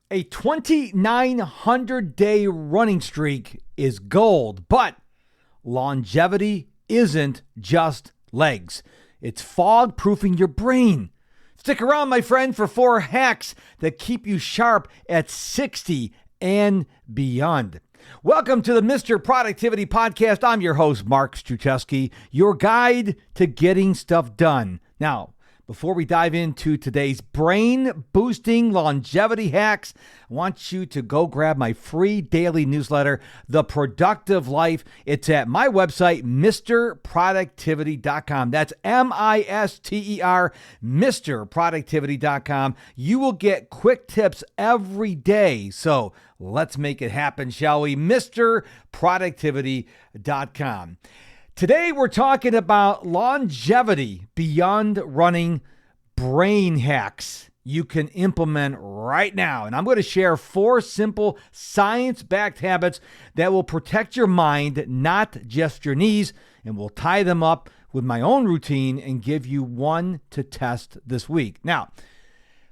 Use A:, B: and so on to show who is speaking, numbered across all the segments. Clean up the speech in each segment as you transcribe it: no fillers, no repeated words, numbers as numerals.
A: A 2,900-day running streak is gold, but longevity isn't just legs. It's fog-proofing your brain. Stick around, my friend, for 4 hacks that keep you sharp at 60 and beyond. Welcome to the Mr. Productivity Podcast. I'm your host, Mark Struczewski, your guide to getting stuff done. Now, before we dive into today's brain-boosting longevity hacks, I want you to go grab my free daily newsletter, The Productive Life. It's at my website, MrProductivity.com. That's M-I-S-T-E-R, MrProductivity.com. You will get quick tips every day. So let's make it happen, shall we? MrProductivity.com. Today, we're talking about longevity beyond running, brain hacks you can implement right now. And I'm going to share 4 simple science-backed habits that will protect your mind, not just your knees, and we'll tie them up with my own routine and give you one to test this week. Now,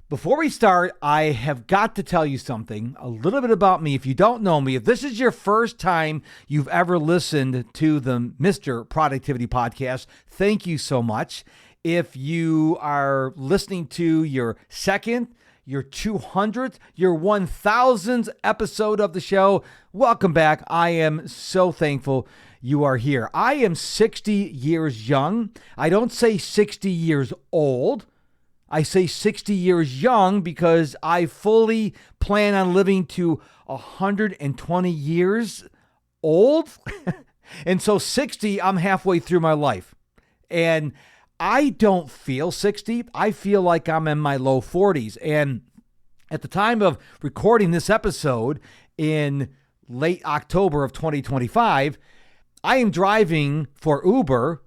A: before we start, I have got to tell you something, a little bit about me. If you don't know me, if this is your first time you've ever listened to the Mr. Productivity Podcast, thank you so much. If you are listening to your second, your 200th, your 1000th episode of the show, welcome back. I am so thankful you are here. I am 60 years young. I don't say 60 years old. I say 60 years young because I fully plan on living to 120 years old. And so 60, I'm halfway through my life. And I don't feel 60. I feel like I'm in my low 40s. And at the time of recording this episode in late October of 2025, I am driving for Uber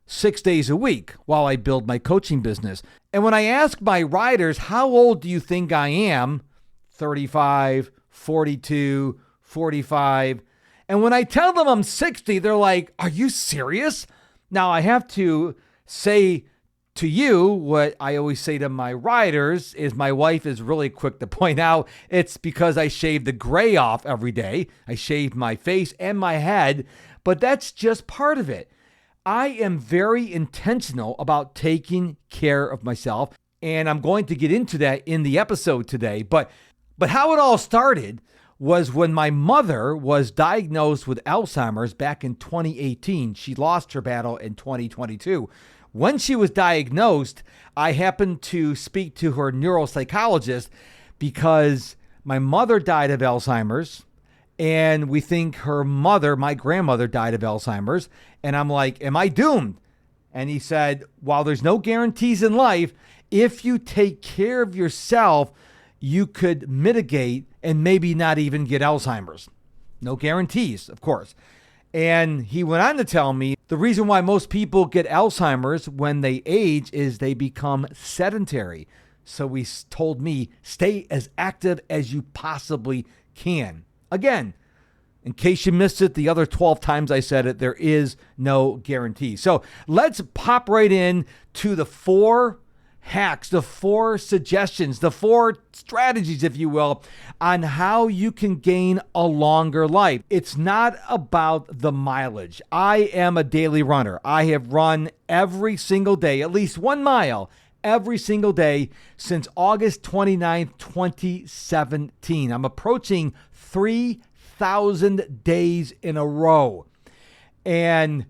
A: 6 days a week while I build my coaching business. And when I ask my riders, how old do you think I am? 35, 42, 45. And when I tell them I'm 60, they're like, are you serious? Now, I have to say to you what I always say to my riders is my wife is really quick to point out it's because I shave the gray off every day. I shave my face and my head, but that's just part of it. I am very intentional about taking care of myself, and I'm going to get into that in the episode today. But how it all started was when my mother was diagnosed with Alzheimer's back in 2018. She lost her battle in 2022. When she was diagnosed, I happened to speak to her neuropsychologist because my mother died of Alzheimer's. And we think her mother, my grandmother, died of Alzheimer's. And I'm like, am I doomed? And he said, while there's no guarantees in life, if you take care of yourself, you could mitigate and maybe not even get Alzheimer's. No guarantees, of course. And he went on to tell me the reason why most people get Alzheimer's when they age is they become sedentary. So he told me, stay as active as you possibly can. Again, in case you missed it, the other 12 times I said it, there is no guarantee. So let's pop right in to the 4 hacks, the 4 suggestions, the 4 strategies, if you will, on how you can gain a longer life. It's not about the mileage. I am a daily runner. I have run every single day, at least 1 mile every single day since August 29th, 2017. I'm approaching 3,000 days in a row. And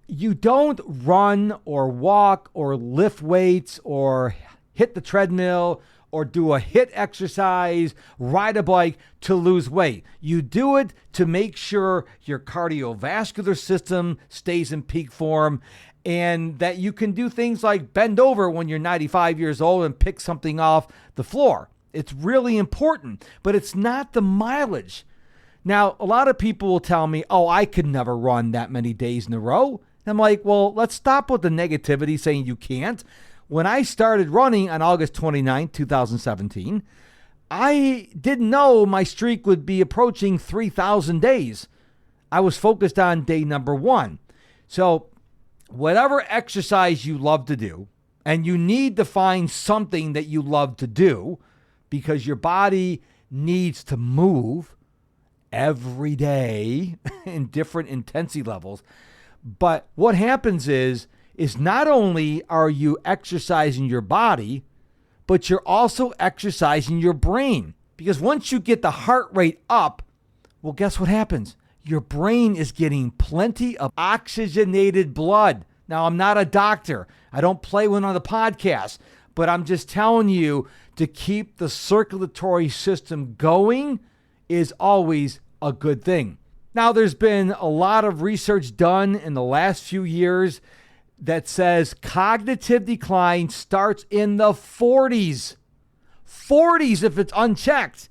A: you don't run or walk or lift weights or hit the treadmill or do a HIIT exercise, ride a bike to lose weight. You do it to make sure your cardiovascular system stays in peak form and that you can do things like bend over when you're 95 years old and pick something off the floor. It's really important, but it's not the mileage. Now, a lot of people will tell me, oh, I could never run that many days in a row. And I'm like, well, let's stop with the negativity saying you can't. When I started running on August 29, 2017, I didn't know my streak would be approaching 3,000 days. I was focused on day number 1. So whatever exercise you love to do, and you need to find something that you love to do, because your body needs to move every day in different intensity levels. But what happens is not only are you exercising your body, but you're also exercising your brain. Because once you get the heart rate up, well, guess what happens? Your brain is getting plenty of oxygenated blood. Now, I'm not a doctor. I don't play one on the podcast, but I'm just telling you, to keep the circulatory system going is always a good thing. Now, there's been a lot of research done in the last few years that says cognitive decline starts in the 40s. 40s if it's unchecked.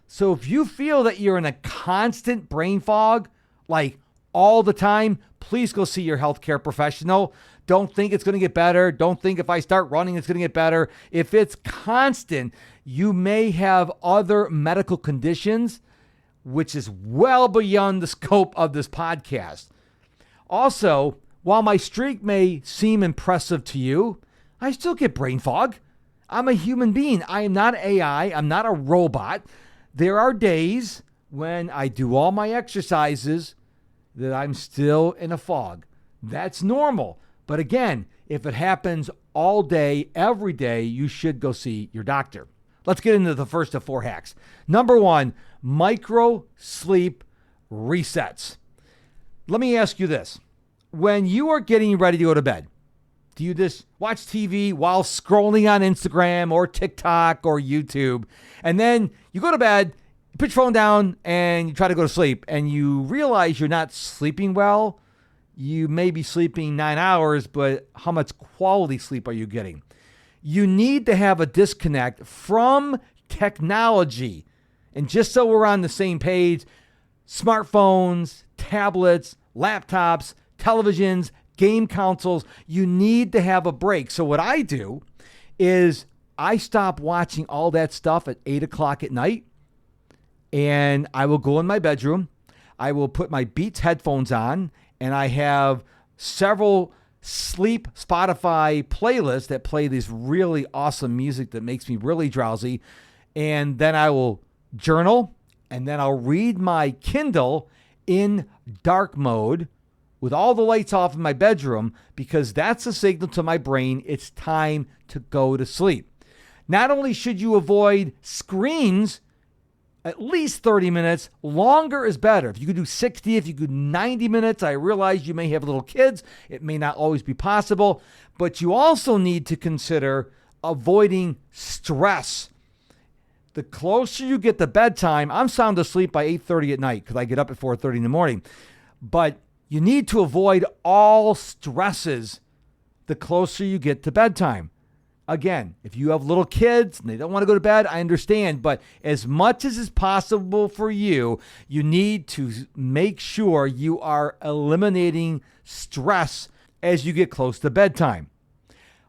A: So if you feel that you're in a constant brain fog, like all the time, please go see your healthcare professional. Don't think it's going to get better. Don't think if I start running, it's going to get better. If it's constant, you may have other medical conditions, which is well beyond the scope of this podcast. Also, while my streak may seem impressive to you, I still get brain fog. I'm a human being. I am not AI. I'm not a robot. There are days when I do all my exercises that I'm still in a fog. That's normal. But again, if it happens all day, every day, you should go see your doctor. Let's get into the first of 4 hacks. Number 1, micro sleep resets. Let me ask you this. When you are getting ready to go to bed, do you just watch TV while scrolling on Instagram or TikTok or YouTube? And then you go to bed, you put your phone down, and you try to go to sleep, and you realize you're not sleeping well. You may be sleeping 9 hours, but how much quality sleep are you getting? You need to have a disconnect from technology. And just so we're on the same page, smartphones, tablets, laptops, televisions, game consoles, you need to have a break. So what I do is I stop watching all that stuff at 8 o'clock at night, and I will go in my bedroom. I will put my Beats headphones on, and I have several sleep Spotify playlists that play this really awesome music that makes me really drowsy. And then I will journal, and then I'll read my Kindle in dark mode with all the lights off in my bedroom, because that's a signal to my brain it's time to go to sleep. Not only should you avoid screens at least 30 minutes, longer is better. If you could do 60, if you could do 90 minutes, I realize you may have little kids. It may not always be possible, but you also need to consider avoiding stress. The closer you get to bedtime, I'm sound asleep by 8:30 at night because I get up at 4:30 in the morning, but you need to avoid all stresses the closer you get to bedtime. Again, if you have little kids and they don't want to go to bed, I understand. But as much as is possible for you, you need to make sure you are eliminating stress as you get close to bedtime.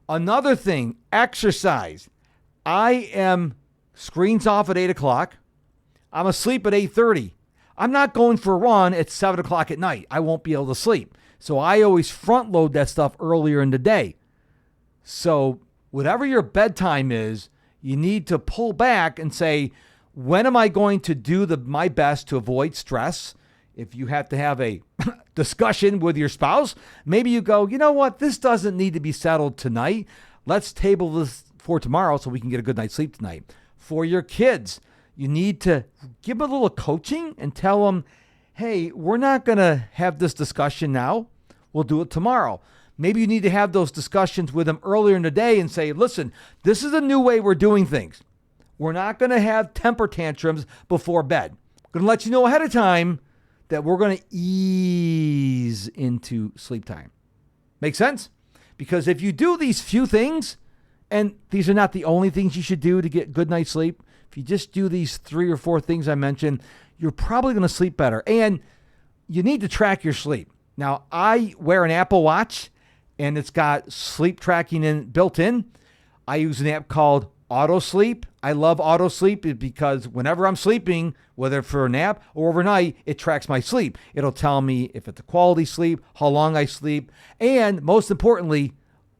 A: Another thing, exercise. I am screens off at 8 o'clock. I'm asleep at 8:30. I'm not going for a run at 7 o'clock at night. I won't be able to sleep. So I always front load that stuff earlier in the day. So whatever your bedtime is, you need to pull back and say, when am I going to do my best to avoid stress? If you have to have a discussion with your spouse, maybe you go, you know what, this doesn't need to be settled tonight. Let's table this for tomorrow so we can get a good night's sleep tonight. For your kids, you need to give them a little coaching and tell them, hey, we're not going to have this discussion now. We'll do it tomorrow. Maybe you need to have those discussions with them earlier in the day and say, listen, this is a new way we're doing things. We're not going to have temper tantrums before bed. I'm going to let you know ahead of time that we're going to ease into sleep time. Make sense? Because if you do these few things, and these are not the only things you should do to get good night's sleep, if you just do these 3 or 4 things I mentioned, you're probably going to sleep better. And you need to track your sleep. Now, I wear an Apple Watch, and it's got sleep tracking built in. I use an app called Auto Sleep. I love Auto Sleep because whenever I'm sleeping, whether for a nap or overnight, it tracks my sleep. It'll tell me if it's a quality sleep, how long I sleep, and most importantly,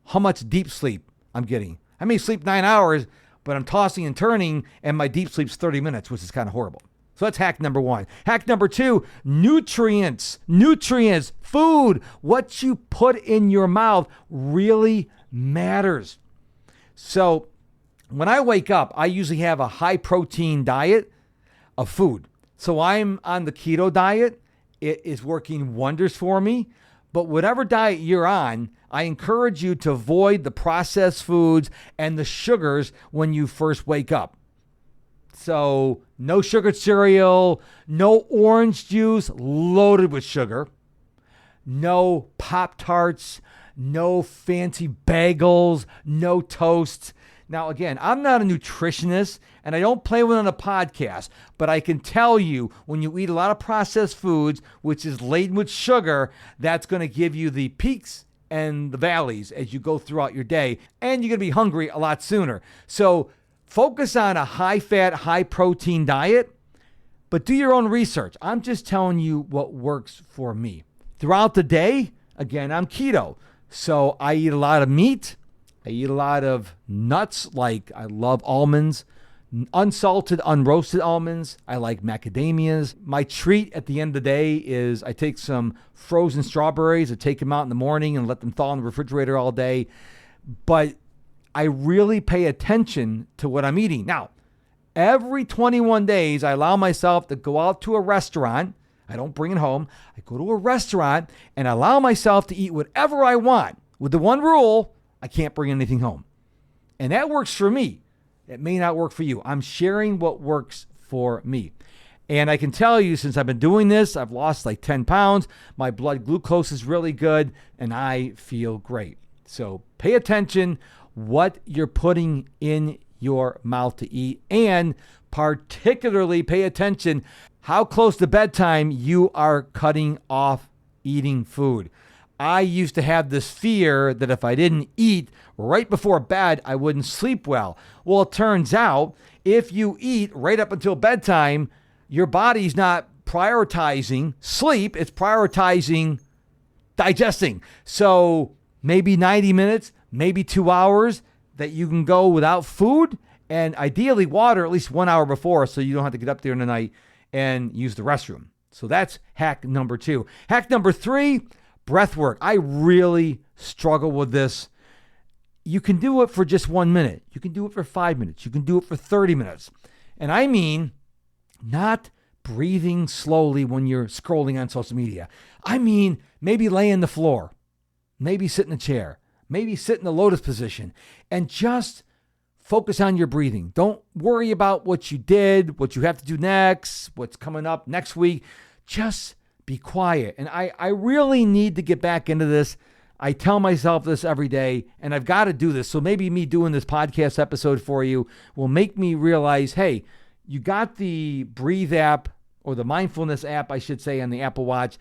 A: how much deep sleep I'm getting. I may sleep 9 hours, but I'm tossing and turning and my deep sleep's 30 minutes, which is kind of horrible. So that's hack number 1. Hack number 2, nutrients. Nutrients, food, what you put in your mouth really matters. So when I wake up, I usually have a high protein diet of food. So I'm on the keto diet. It is working wonders for me. But whatever diet you're on, I encourage you to avoid the processed foods and the sugars when you first wake up. So no sugared cereal, no orange juice loaded with sugar, no Pop-Tarts, no fancy bagels, no toast. Now, again, I'm not a nutritionist and I don't play one on a podcast, but I can tell you when you eat a lot of processed foods, which is laden with sugar, that's going to give you the peaks and the valleys as you go throughout your day, and you're going to be hungry a lot sooner. So focus on a high-fat, high-protein diet, but do your own research. I'm just telling you what works for me. Throughout the day, again, I'm keto, so I eat a lot of meat. I eat a lot of nuts, like I love almonds, unsalted, unroasted almonds. I like macadamias. My treat at the end of the day is I take some frozen strawberries. I take them out in the morning and let them thaw in the refrigerator all day. But I really pay attention to what I'm eating. Now, every 21 days, I allow myself to go out to a restaurant. I don't bring it home. I go to a restaurant and allow myself to eat whatever I want. With the one rule, I can't bring anything home. And that works for me. It may not work for you. I'm sharing what works for me. And I can tell you, since I've been doing this, I've lost like 10 pounds. My blood glucose is really good, and I feel great. So pay attention what you're putting in your mouth to eat, and particularly pay attention how close to bedtime you are cutting off eating food. I used to have this fear that if I didn't eat right before bed, I wouldn't sleep well. Well, it turns out if you eat right up until bedtime, your body's not prioritizing sleep, it's prioritizing digesting. So maybe 90 minutes, maybe 2 hours that you can go without food, and ideally water at least 1 hour before so you don't have to get up there in the night and use the restroom. So that's hack number 2. Hack number 3, breathwork. I really struggle with this. You can do it for just 1 minute. You can do it for 5 minutes. You can do it for 30 minutes. And I mean, not breathing slowly when you're scrolling on social media. I mean, maybe lay on the floor, maybe sit in a chair, maybe sit in the lotus position and just focus on your breathing. Don't worry about what you did, what you have to do next, what's coming up next week. Just be quiet. And I really need to get back into this. I tell myself this every day, and I've got to do this. So maybe me doing this podcast episode for you will make me realize, hey, you got the Breathe app, or the mindfulness app, I should say, on the Apple Watch.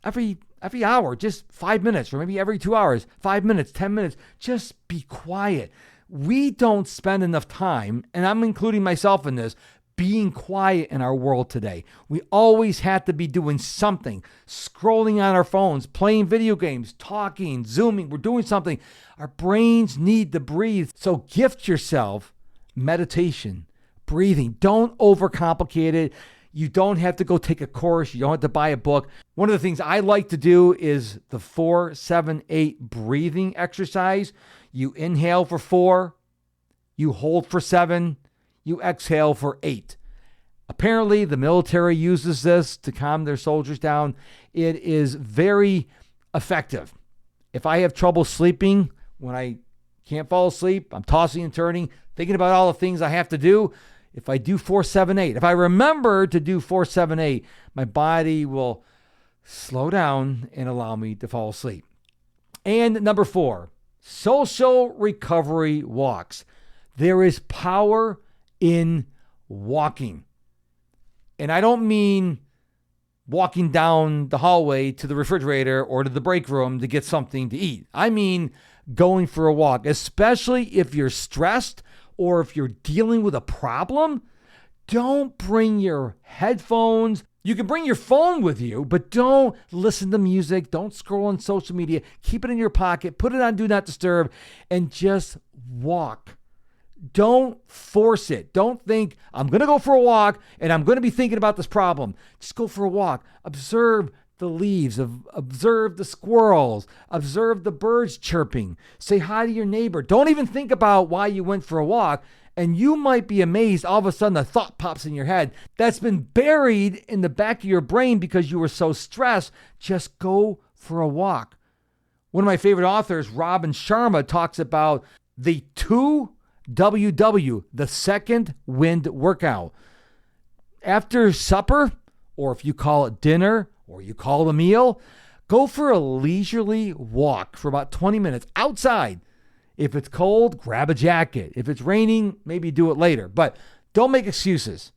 A: Every hour, just 5 minutes, or maybe every 2 hours, 5 minutes, 10 minutes, just be quiet. We don't spend enough time, and I'm including myself in this, being quiet in our world today. We always have to be doing something, scrolling on our phones, playing video games, talking, Zooming, we're doing something. Our brains need to breathe. So gift yourself meditation, breathing. Don't overcomplicate it. You don't have to go take a course. You don't have to buy a book. One of the things I like to do is the 4-7-8 breathing exercise. You inhale for 4, you hold for 7, you exhale for 8. Apparently, the military uses this to calm their soldiers down. It is very effective. If I have trouble sleeping, when I can't fall asleep, I'm tossing and turning, thinking about all the things I have to do. If I do 4-7-8, if I remember to do 4-7-8, my body will slow down and allow me to fall asleep. And number 4, social recovery walks. There is power in walking. And I don't mean walking down the hallway to the refrigerator or to the break room to get something to eat. I mean going for a walk, especially if you're stressed or if you're dealing with a problem. Don't bring your headphones. You can bring your phone with you, but don't listen to music. Don't scroll on social media. Keep it in your pocket. Put it on Do Not Disturb and just walk. don't force it. Don't think, I'm going to go for a walk and I'm going to be thinking about this problem. Just go for a walk. Observe the leaves, observe the squirrels, observe the birds chirping. Say hi to your neighbor. Don't even think about why you went for a walk. And you might be amazed, all of a sudden a thought pops in your head that's been buried in the back of your brain because you were so stressed. Just go for a walk. One of my favorite authors, Robin Sharma, talks about the 2WW, the second wind workout. After supper, or if you call it dinner, or you call it a meal, go for a leisurely walk for about 20 minutes outside. If it's cold, grab a jacket. If it's raining, maybe do it later. But don't make excuses.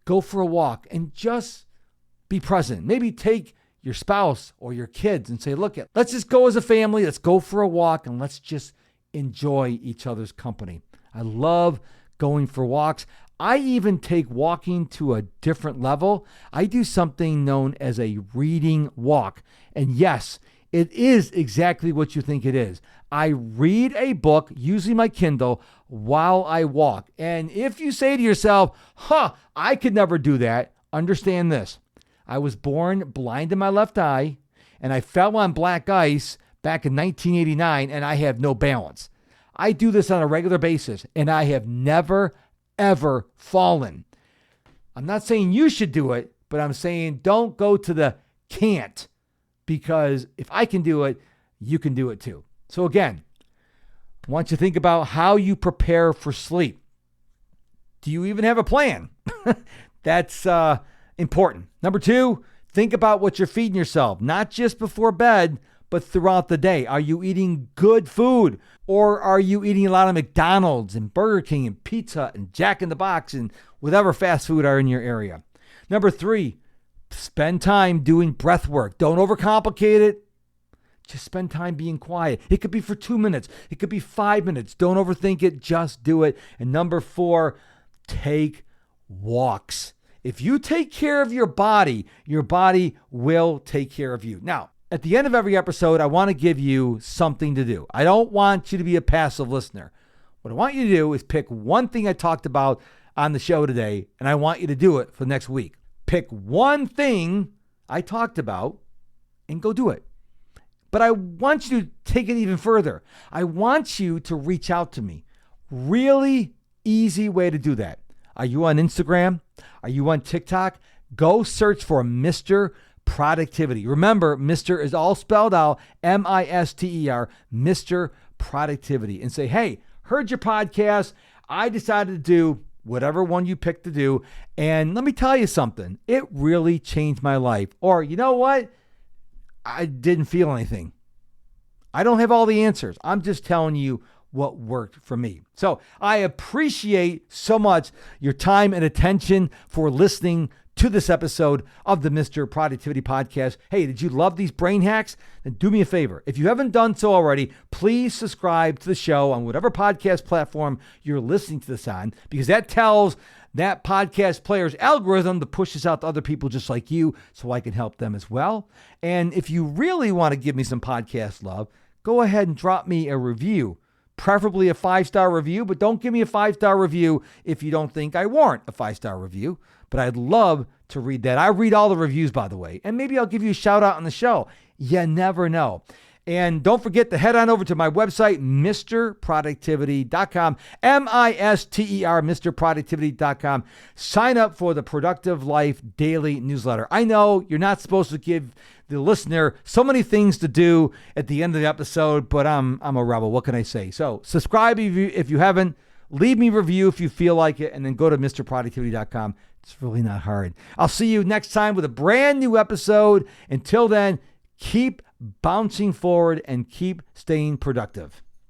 A: Go for a walk and just be present. Maybe take your spouse or your kids and say, look, let's just go as a family. Let's go for a walk and let's just enjoy each other's company. I love going for walks. I even take walking to a different level. I do something known as a reading walk. And yes, it is exactly what you think it is. I read a book using my Kindle while I walk. And if you say to yourself, I could never do that, understand this. I was born blind in my left eye, and I fell on black ice back in 1989, and I have no balance. I do this on a regular basis, and I have never, ever fallen. I'm not saying you should do it, but I'm saying don't go to the can't, because if I can do it, you can do it too. So again, I want you to think about how you prepare for sleep. Do you even have a plan? That's important. Number 2, think about what you're feeding yourself, not just before bed, but throughout the day. Are you eating good food, or are you eating a lot of McDonald's and Burger King and Pizza and Jack in the Box and whatever fast food are in your area? Number 3, spend time doing breath work. Don't overcomplicate it. Just spend time being quiet. It could be for 2 minutes. It could be 5 minutes. Don't overthink it. Just do it. And number 4, take walks. If you take care of your body will take care of you. Now, at the end of every episode, I want to give you something to do. I don't want you to be a passive listener. What I want you to do is pick one thing I talked about on the show today, and I want you to do it for the next week. Pick one thing I talked about and go do it. But I want you to take it even further. I want you to reach out to me. Really easy way to do that. Are you on Instagram? Are you on TikTok? Go search for Mr. Productivity. Remember, Mr. is all spelled out, M-I-S-T-E-R, Mr. Productivity. And say, hey, heard your podcast. I decided to do whatever one you picked to do. And let me tell you something. It really changed my life. Or you know what? I didn't feel anything. I don't have all the answers. I'm just telling you what worked for me. So I appreciate so much your time and attention for listening to this episode of the Mr. Productivity Podcast. Hey, did you love these brain hacks? Then do me a favor. If you haven't done so already, please subscribe to the show on whatever podcast platform you're listening to this on, because that tells that podcast player's algorithm to push this out to other people just like you so I can help them as well. And if you really want to give me some podcast love, go ahead and drop me a review, preferably a 5-star review, but don't give me a 5-star review if you don't think I warrant a 5-star review. But I'd love to read that. I read all the reviews, by the way, and maybe I'll give you a shout out on the show. You never know. And don't forget to head on over to my website, MrProductivity.com, M-I-S-T-E-R, MrProductivity.com. Sign up for the Productive Life Daily Newsletter. I know you're not supposed to give the listener so many things to do at the end of the episode, but I'm a rebel. What can I say? So subscribe if you haven't. Leave me a review if you feel like it, and then go to MrProductivity.com. It's really not hard. I'll see you next time with a brand new episode. Until then, keep bouncing forward and keep staying productive.